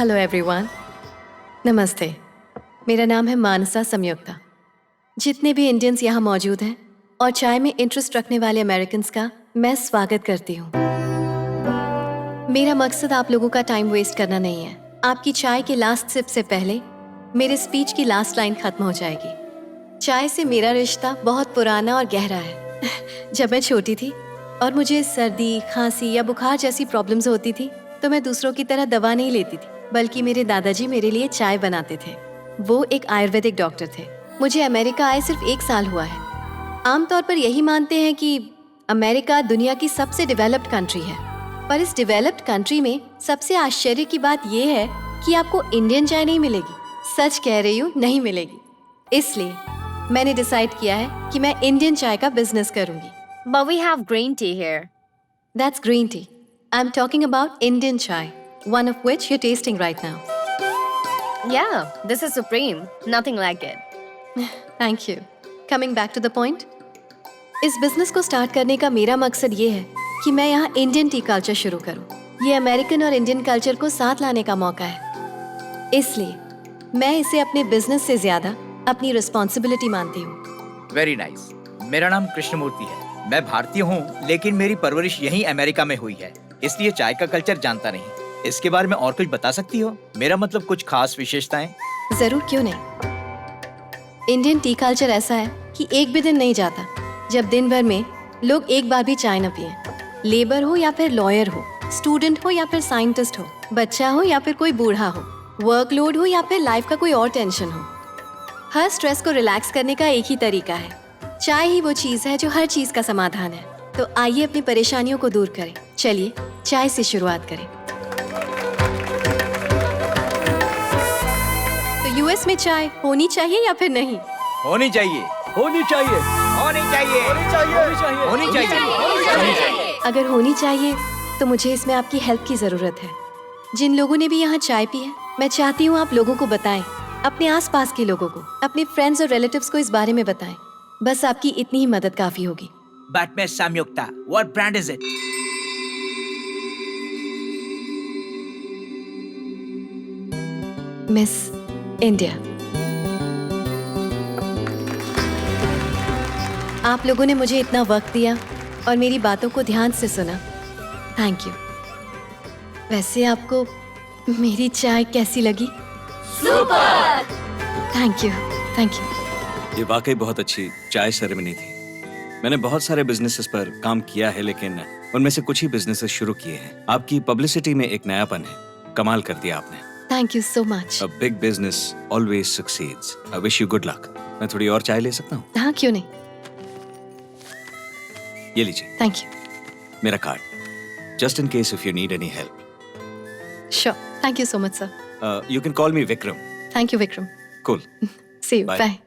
Hello everyone, नमस्ते। मेरा नाम है मानसा संयुक्ता। जितने भी इंडियंस यहाँ मौजूद हैं और चाय में इंटरेस्ट रखने वाले अमेरिकन्स का मैं स्वागत करती हूँ। मेरा मकसद आप लोगों का टाइम वेस्ट करना नहीं है। आपकी चाय के लास्ट सिप से पहले मेरे स्पीच की लास्ट लाइन खत्म हो जाएगी। चाय से मेरा रिश्ता बहुत पुराना और गहरा है। जब मैं छोटी थी और मुझे सर्दी, खांसी या बुखार जैसी प्रॉब्लम्स होती थी तो मैं दूसरों की तरह दवा नहीं लेती थी, बल्कि मेरे दादाजी मेरे लिए चाय बनाते थे। वो एक आयुर्वेदिक डॉक्टर थे। मुझे अमेरिका आए सिर्फ 1 साल हुआ है। आमतौर पर यही मानते हैं कि अमेरिका दुनिया की सबसे डेवलप्ड कंट्री है, पर इस डेवलप्ड कंट्री में सबसे आश्चर्य की बात यह है कि आपको इंडियन चाय नहीं मिलेगी। सच कह रही हूँ, नहीं मिलेगी। इसलिए मैंने डिसाइड किया है कि मैं इंडियन चाय का बिजनेस करूंगी। But we have green tea here. That's green tea. I'm talking about Indian chai, one of which you're tasting right now. Yeah, this is supreme. Nothing like it. Thank you. Coming back to the point. इस business को start करने का मेरा मकसद ये है कि मैं यहाँ इंडियन टी कल्चर शुरू करूँ। ये अमेरिकन और इंडियन कल्चर को साथ लाने का मौका है। इसलिए मैं इसे अपने बिजनेस से ज्यादा अपनी रिस्पॉन्सिबिलिटी मानती हूँ। Very nice. मेरा नाम कृष्णमूर्ति है। मैं भारतीय हूँ, लेकिन मेरी परवरिश यहीं अमेरिका में हुई है, इसलिए चाय का कल्चर जानता नहीं। इसके बारे में और कुछ बता सकती हो? मेरा मतलब कुछ खास विशेषताएं। जरूर, क्यों नहीं। इंडियन टी कल्चर ऐसा है कि एक भी दिन नहीं जाता जब दिन भर में लोग एक बार भी चाय न पिए। लेबर हो या फिर लॉयर हो, स्टूडेंट हो या फिर साइंटिस्ट हो, बच्चा हो या फिर कोई बूढ़ा हो, वर्कलोड हो या फिर लाइफ का कोई और टेंशन हो, हर स्ट्रेस को रिलैक्स करने का एक ही तरीका है। चाय ही वो चीज है जो हर चीज का समाधान है। तो आइए अपनी परेशानियों को दूर करें। चलिए चाय से शुरुआत करें। तो यूएस में चाय होनी चाहिए या फिर नहीं? होनी चाहिए। होनी चाहिए। होनी चाहिए। होनी चाहिए। होनी चाहिए। होनी चाहिए। अगर होनी चाहिए तो मुझे इसमें आपकी हेल्प की जरूरत है। जिन लोगों ने भी यहाँ चाय पी है, मैं चाहती हूँ आप लोगों को बताएं, अपने आसपास के लोगों को, अपने फ्रेंड्स और रिलेटिव्स को इस बारे में बताएं। बस आपकी इतनी ही मदद काफी होगी। But Miss Samyukta, what brand is it? Miss India. आप लोगों ने मुझे इतना वक्त दिया और मेरी बातों को ध्यान से सुना। Thank you. वैसे आपको मेरी चाय कैसी लगी? Super! Thank you, thank you. ये वाकई बहुत अच्छी चाय सेरेमनी थी। मैंने बहुत सारे बिजनेसेस पर काम किया है, लेकिन उनमें से कुछ ही बिजनेसेस शुरू किए हैं। आपकी पब्लिसिटी में एक नयापन है। कमाल कर दिया आपने। Thank you so much. A big business always succeeds. I wish you good luck. मैं थोड़ी और चाय ले सकता हूँ? हाँ, क्यों नहीं। ये लीजिए थैंक यू। मेरा card, just in case if you need any help. Sure. Thank you so much sir. You can call me Vikram. Thank you Vikram. Cool. See you, Bye. Bye.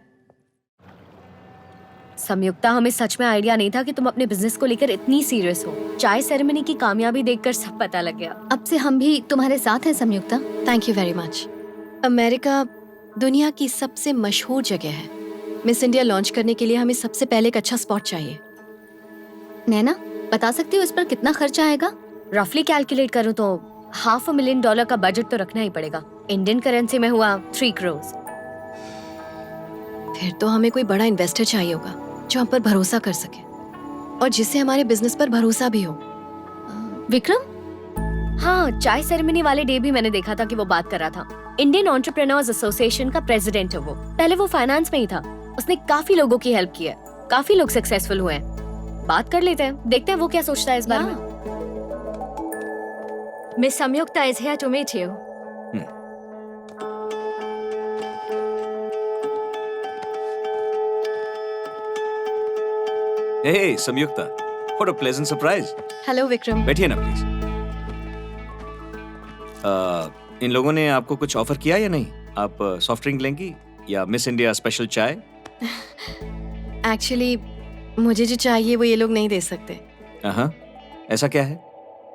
Samyukta, हमें सच में आइडिया नहीं था कि तुम अपने बिजनेस को लेकर इतनी सीरियस हो। चाय सेरेमनी की कामयाबी देखकर सब पता लग गया। अब से हम भी तुम्हारे साथ हैं Samyukta. Thank you very much. America दुनिया की सबसे मशहूर जगह है। मिस इंडिया लॉन्च करने के लिए हमें सबसे पहले एक अच्छा स्पॉट चाहिए। नैना, बता सकती हो इस पर कितना खर्चा आएगा? रफली कैलकुलेट करूँ तो $500,000 का बजट तो रखना ही पड़ेगा। इंडियन करेंसी में हुआ 3 crores। फिर तो हमें कोई बड़ा इन्वेस्टर चाहिए होगा जो हम पर भरोसा कर सके और जिससे हमारे बिजनेस पर भरोसा भी हो। विक्रम? हाँ, चाय सेरेमनी वाले डे भी मैंने देखा था कि वो बात कर रहा था। इंडियन एंटरप्रेन्योर्स एसोसिएशन का प्रेसिडेंट है वो। पहले वो फाइनेंस में ही था। उसने काफी लोगों की हेल्प की है। काफी लोग सक्सेसफुल हुए हैं। बात कर लेते हैं, देखते हैं वो क्या सोचता है इस बारे में। Miss Samyukta is here to meet you. Hey, Samyukta. What a pleasant surprise. Hello Vikram. बैठिए ना प्लीज। इन लोगों ने आपको कुछ ऑफर किया या नहीं? आप सॉफ्ट ड्रिंक लेंगी या मिस इंडिया स्पेशल चाय? एक्चुअली मुझे जो चाहिए वो ये लोग नहीं दे सकते। हाँ, ऐसा क्या है?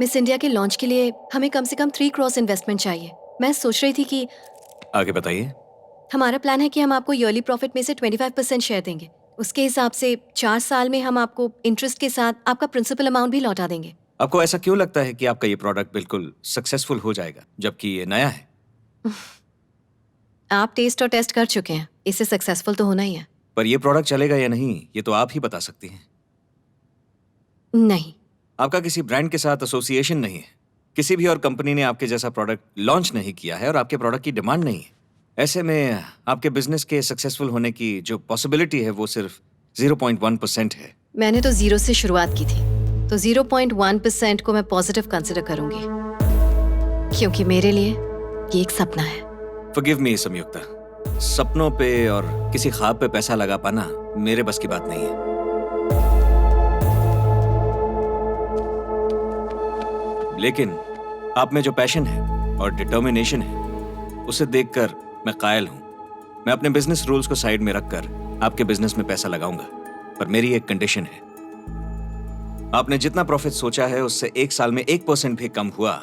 मिस इंडिया के लॉन्च के लिए हमें कम से कम 3 crores इन्वेस्टमेंट चाहिए। मैं सोच रही थी कि आगे बताइए। हमारा प्लान है कि हम आपको ईयरली प्रॉफिट में से 25% शेयर देंगे। उसके हिसाब से 4 साल में हम आपको इंटरेस्ट के साथ आपका प्रिंसिपल अमाउंट भी लौटा देंगे। आपको ऐसा क्यों लगता है कि आपका ये प्रोडक्ट बिल्कुल सक्सेसफुल हो जाएगा, जबकि ये नया है? आप टेस्ट और टेस्ट कर चुके हैं, इससे सक्सेसफुल तो होना ही है। पर ये प्रोडक्ट चलेगा या नहीं ये तो आप ही बता सकती हैं। नहीं, आपका किसी ब्रांड के साथ एसोसिएशन नहीं है, किसी भी और कंपनी ने आपके जैसा प्रोडक्ट लॉन्च नहीं किया है और आपके प्रोडक्ट की डिमांड नहीं है। ऐसे में आपके बिजनेस के सक्सेसफुल होने की जो पॉसिबिलिटी है वो सिर्फ 0.1% है। मैंने तो 0 से शुरुआत की थी, तो 0.1% को मैं पॉजिटिव कंसिडर करूंगी, क्योंकि मेरे लिए ये एक सपना है। फॉरगिव मी संयुक्ता, सपनों पे और किसी ख्वाब पे पैसा लगा पाना मेरे बस की बात नहीं है। लेकिन आप में जो पैशन है और डिटर्मिनेशन है उसे देखकर मैं कायल हूं। मैं अपने बिजनेस रूल्स को साइड में रखकर आपके बिजनेस में पैसा लगाऊंगा, पर मेरी एक कंडीशन है। आपने जितना प्रॉफिट सोचा है उससे 1 साल में 1% भी कम हुआ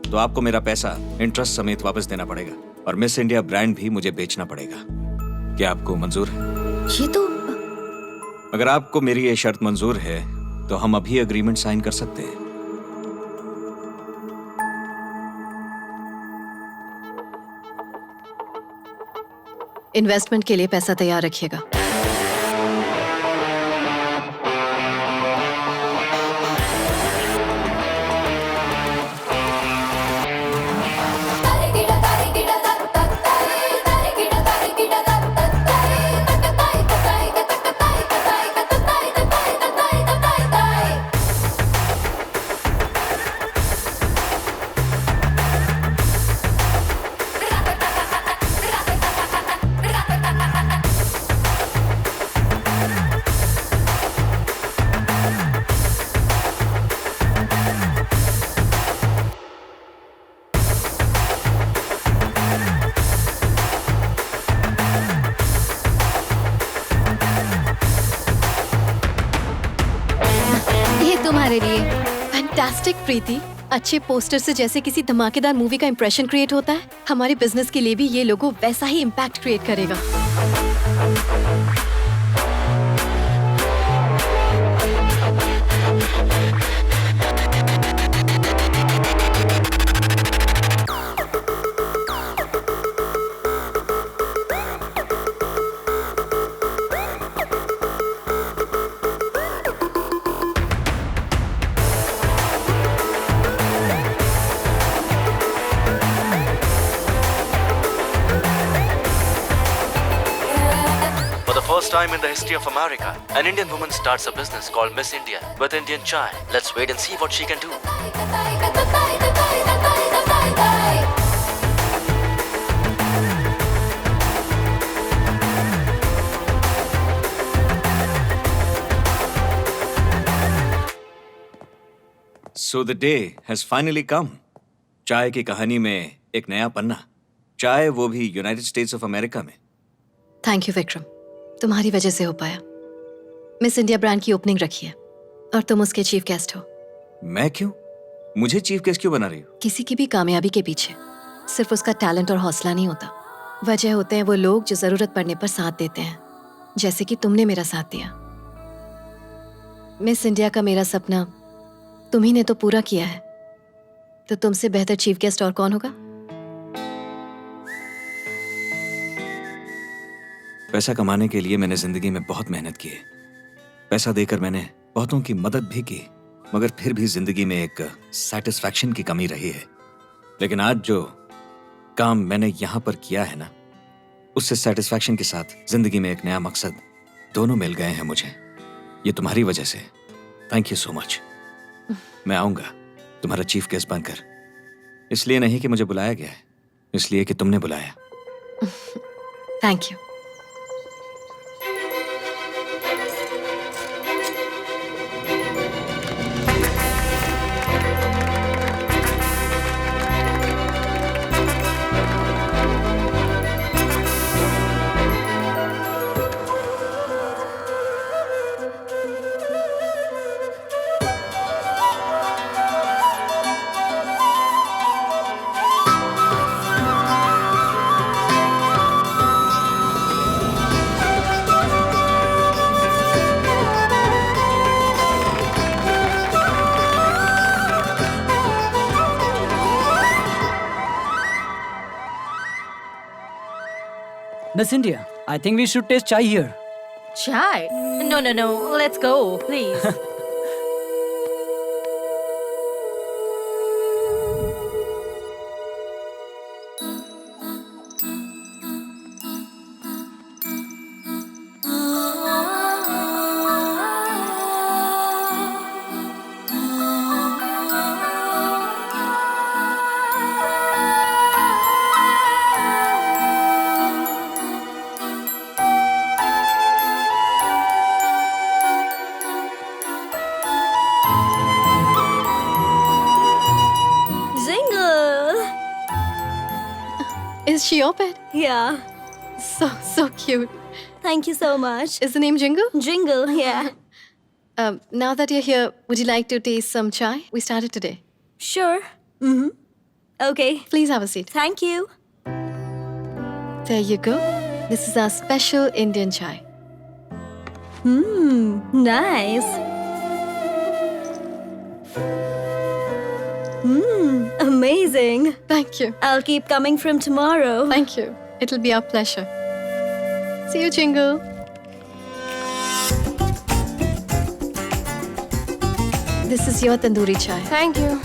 तो आपको मेरा पैसा इंटरेस्ट समेत वापस देना पड़ेगा और मिस इंडिया ब्रांड भी मुझे बेचना पड़ेगा। क्या आपको मंजूर है? ये तो अगर आपको मेरी ये शर्त मंजूर है तो हम अभी एग्रीमेंट साइन कर सकते हैं। इन्वेस्टमेंट के लिए पैसा तैयार रखिएगा। ये तुम्हारे लिए। फैंटास्टिक प्रीति, अच्छे पोस्टर से जैसे किसी धमाकेदार मूवी का इंप्रेशन क्रिएट होता है, हमारे बिजनेस के लिए भी ये लोगो वैसा ही इम्पैक्ट क्रिएट करेगा। For the first time in the history of America, an Indian woman starts a business called Miss India with Indian chai. Let's wait and see what she can do. So the day has finally come. चाय की कहानी में एक नया पन्ना, चाय वो भी United states of America में। थैंक यू विक्रम, तुम्हारी वजह से हो पाया। मिस इंडिया ब्रांड की ओपनिंग रखी है और तुम उसके चीफ गेस्ट हो। मैं क्यों? मुझे चीफ गेस्ट क्यों बना रही हो? किसी की भी कामयाबी के पीछे सिर्फ उसका टैलेंट और हौसला नहीं होता, वजह होते हैं वो लोग जो जरूरत पड़ने पर साथ देते हैं, जैसे कि तुमने मेरा साथ दिया। मिस इंडिया का मेरा सपना तुम्ही ने तो पूरा किया है, तो तुमसे बेहतर चीफ गेस्ट और कौन होगा? पैसा कमाने के लिए मैंने जिंदगी में बहुत मेहनत की है। पैसा देकर मैंने बहुतों की मदद भी की, मगर फिर भी जिंदगी में एक सेटिस्फैक्शन की कमी रही है। लेकिन आज जो काम मैंने यहां पर किया है ना, उससे सेटिस्फैक्शन के साथ जिंदगी में एक नया मकसद दोनों मिल गए हैं मुझे। ये तुम्हारी वजह से। Thank you so much. मैं आऊंगा तुम्हारा चीफ गेस्ट बनकर, इसलिए नहीं कि मुझे बुलाया गया है, इसलिए कि तुमने बुलाया। Thank you. Miss India, I think we should taste chai here. Chai? No, let's go, please. Jingle! Is she your pet? Yeah, So cute. thank you so much. Is the name Jingle? Jingle, yeah. Now that you're here, would you like to taste some chai? We started today. Sure. Mm-hmm. Okay, Please have a seat. thank you. There you go. This is our special Indian chai. Nice. Amazing. Thank you. I'll keep coming from tomorrow. Thank you. It'll be our pleasure. See you, Jingle. This is your tandoori chai. Thank you.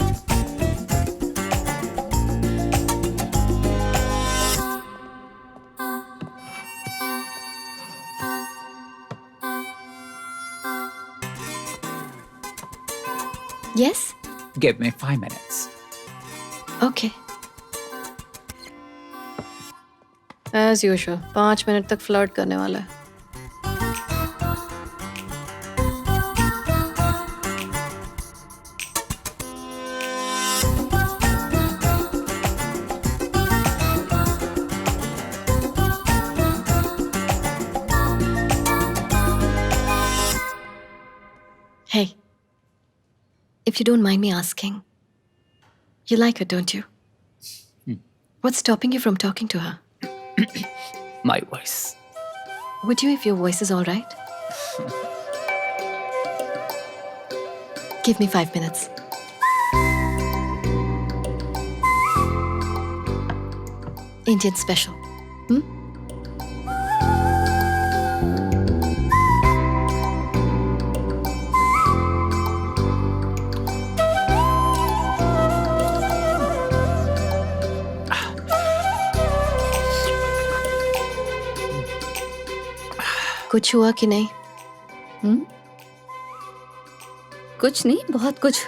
Yes? Give me 5 minutes. Okay. As usual, 5 minute तक flirt करने वाला है. Hey, if you don't mind me asking, you like her, don't you? What's stopping you from talking to her? My voice. Would you if your voice is all right? Give me 5 minutes. Indian special. कुछ हुआ कि नहीं? कुछ नहीं, बहुत कुछ.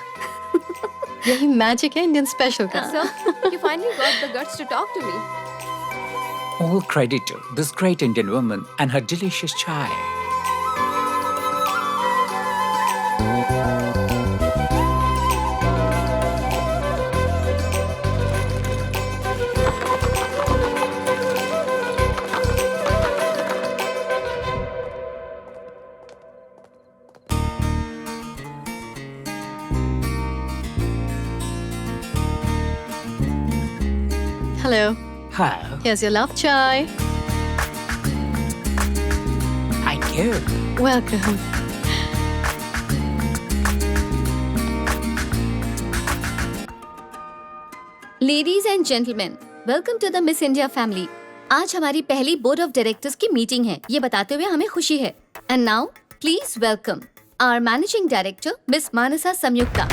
यही magic है इंडियन स्पेशल का. So, you finally got the guts to talk to me. All credit to this great Indian woman and her delicious chai. Hello. Hello. Here's your love chai. Thank you. Welcome. Ladies and gentleman, welcome to the Miss India family. आज हमारी पहली board of directors की meeting है. ये बताते हुए हमें खुशी है. And now please welcome our managing director Miss Manasa Samyukta.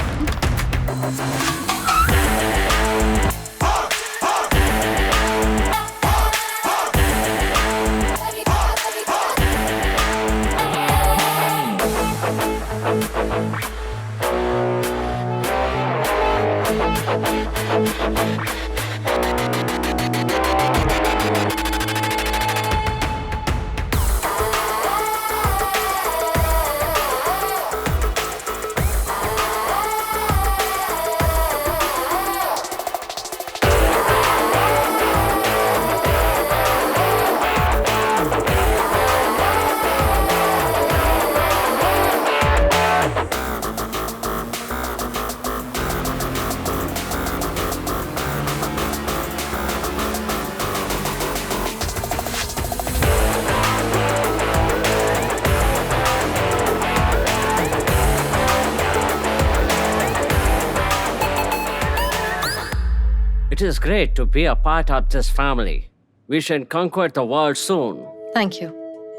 It is great to be a part of this family. We shall conquer the world soon. Thank you.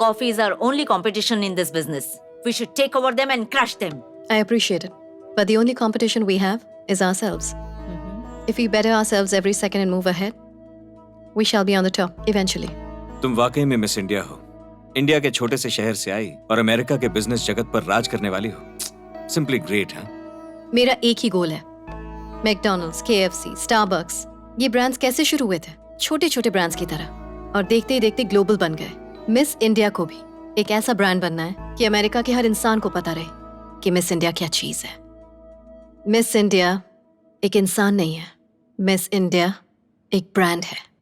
Coffee is our only competition in this business. We should take over them and crush them. I appreciate it. But the only competition we have is ourselves. If we better ourselves every second and move ahead, we shall be on the top eventually. तुम वाकई में miss India हो। India के छोटे से शहर से आई और अमेरिका के बिजनेस जगत पर राज करने वाली हो। सिंपली ग्रेट, हाँ? मेरा एक ही गोल है। मैकडॉनल्ड्स, KFC, स्टारबक्स, ये ब्रांड्स कैसे शुरू हुए थे? छोटे छोटे ब्रांड्स की तरह, और देखते ही देखते ग्लोबल बन गए। मिस इंडिया को भी एक ऐसा ब्रांड बनना है कि अमेरिका के हर इंसान को पता रहे कि मिस इंडिया क्या चीज है। मिस इंडिया एक इंसान नहीं है, मिस इंडिया एक ब्रांड है।